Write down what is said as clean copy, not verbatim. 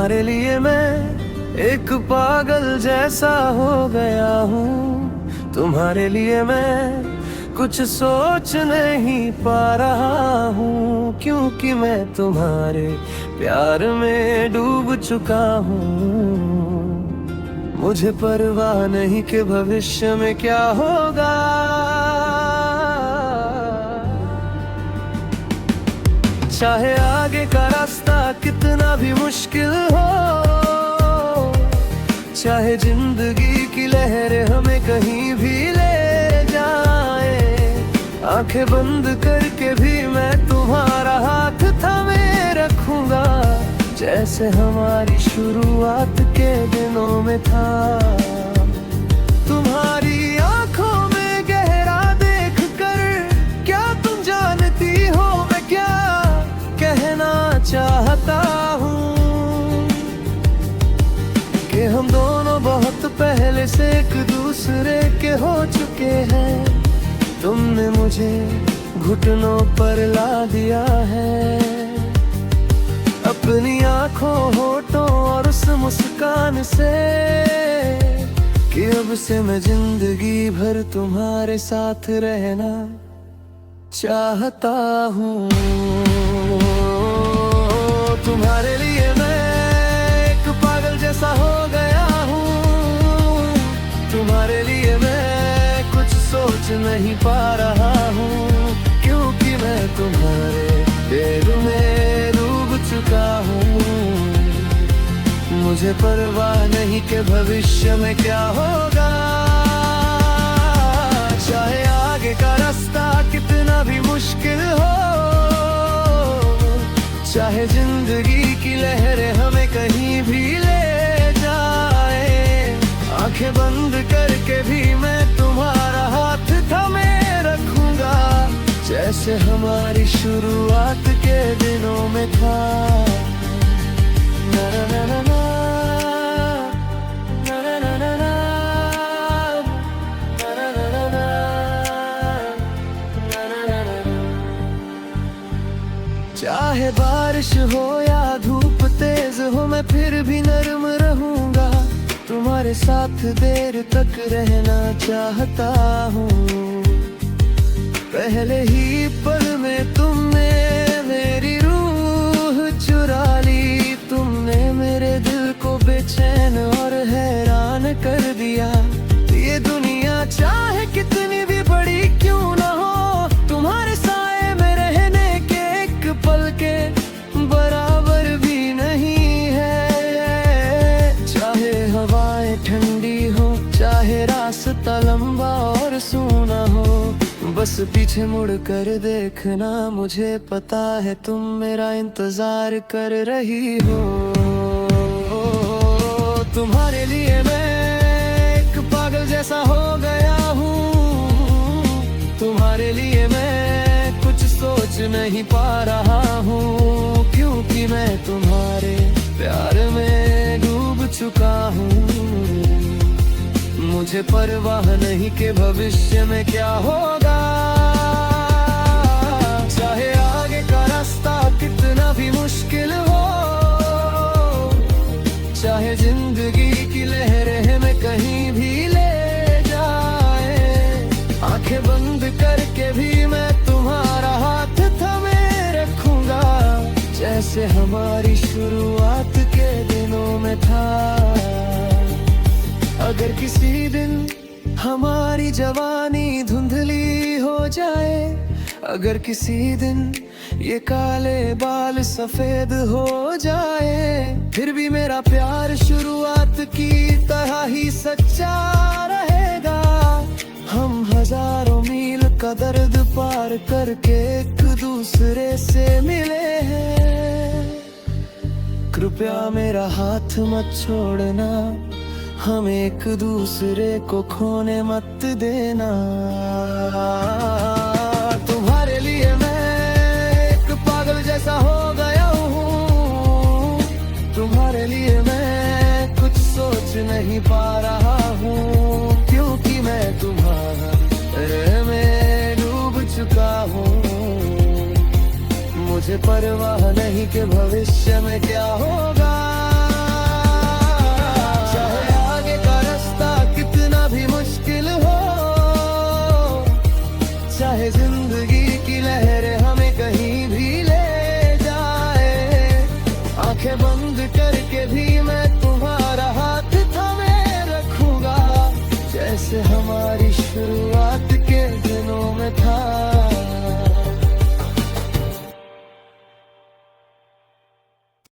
तुम्हारे लिए मैं एक पागल जैसा हो गया हूँ। तुम्हारे लिए मैं कुछ सोच नहीं पा रहा हूँ, क्योंकि मैं तुम्हारे प्यार में डूब चुका हूँ। मुझे परवाह नहीं कि भविष्य में क्या होगा। चाहे आगे का रास्ता कितना भी मुश्किल हो, चाहे जिंदगी की लहरें हमें कहीं भी ले जाए, आंखें बंद करके भी मैं तुम्हारा हाथ थामे रखूंगा, जैसे हमारी शुरुआत के दिनों में था। तुम्हारी आंखों में गहरा देख कर क्या तुम जानती हो मैं क्या कहना चाहता हूँ, कि हम दोनों बहुत पहले से एक दूसरे के हो चुके हैं। तुमने मुझे घुटनों पर ला दिया है, अपनी आंखों होठों और उस मुस्कान से, कि अब से मैं जिंदगी भर तुम्हारे साथ रहना चाहता हूँ। तुम्हारे लिए मैं एक पागल जैसा हो गया हूँ। तुम्हारे लिए मैं कुछ सोच नहीं पा रहा हूँ, क्योंकि मैं तुम्हारे प्यार में डूब चुका हूँ। मुझे परवाह नहीं कि भविष्य में क्या होगा। चाहे आगे का रास्ता कितना भी मुश्किल हो, चाहे जिंदगी की लहरें हमें कहीं भी ले जाए, आंखें बंद करके भी मैं तुम्हारा हाथ थामे रखूंगा, जैसे हमारी शुरुआत के दिनों में था। ना ना ना ना ना, ना ना ना ना ना, ना ना ना ना, ना ना ना ना। चाहे बारिश हो या धूप तेज हो, मैं फिर भी नर्म रहूंगा, तुम्हारे साथ देर तक रहना चाहता हूँ। पहले ही पल में तुमने मेरी रूह चुरा ली, तुमने मेरे दिल को बेचैन और हैरान कर दिया। ये दुनिया चाहे कितनी भी बड़ी क्यों ना हो, तुम्हारे साए में रहने के एक पल के बराबर भी नहीं है। चाहे हवाएं ठंडी हो, चाहे रास्ता लंबा और सूना हो, बस पीछे मुड़ कर देखना, मुझे पता है तुम मेरा इंतजार कर रही हो। तुम्हारे लिए मैं एक पागल जैसा हो गया हूँ। तुम्हारे लिए मैं कुछ सोच नहीं पा रहा हूँ, क्योंकि मैं तुम्हारे प्यार में डूब चुका हूँ। मुझे परवाह नहीं कि भविष्य में क्या होगा। चाहे आगे का रास्ता कितना भी मुश्किल हो, चाहे जिंदगी की लहरें हमें कहीं भी ले जाए, आंखें बंद करके भी मैं तुम्हारा हाथ थामे रखूंगा, जैसे हमारी शुरुआत के दिनों में था। अगर किसी दिन हमारी जवानी धुंधली हो जाए, अगर किसी दिन ये काले बाल सफेद हो जाए, फिर भी मेरा प्यार शुरुआत की तरह ही सच्चा रहेगा। हम हजारों मील का दर्द पार करके एक दूसरे से मिले हैं। कृपया मेरा हाथ मत छोड़ना, हम एक दूसरे को खोने मत देना। तुम्हारे लिए मैं एक पागल जैसा हो गया हूँ। तुम्हारे लिए मैं कुछ सोच नहीं पा रहा हूँ, क्योंकि मैं तुम्हारे में डूब चुका हूँ। मुझे परवाह नहीं कि भविष्य में क्या होगा। चाहे जिंदगी की लहरें हमें कहीं भी ले जाए, आंखें बंद करके भी मैं तुम्हारा हाथ थामे रखूंगा, जैसे हमारी शुरुआत